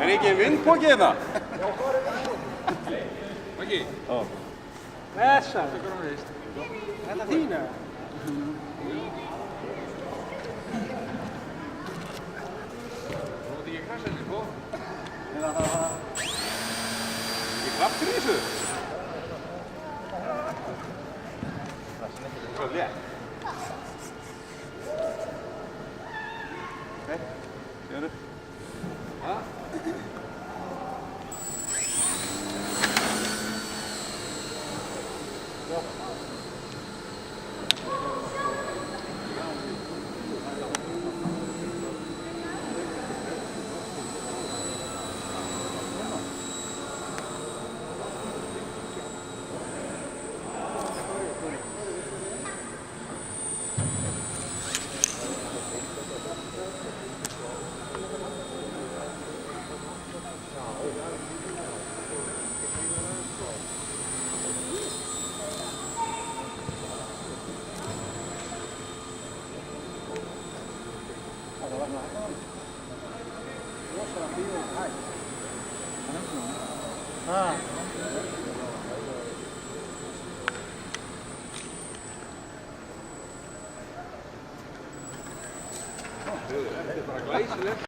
Er ekki vindpoki hérna? Maggi? Já. Þessa. Þetta Þetta þína. Þú mátt ekki krasja henni, sko? Ég kraftur í þessu. Svo létt. Ok, sérðu? Ha? Þetta er bara glæsilegt.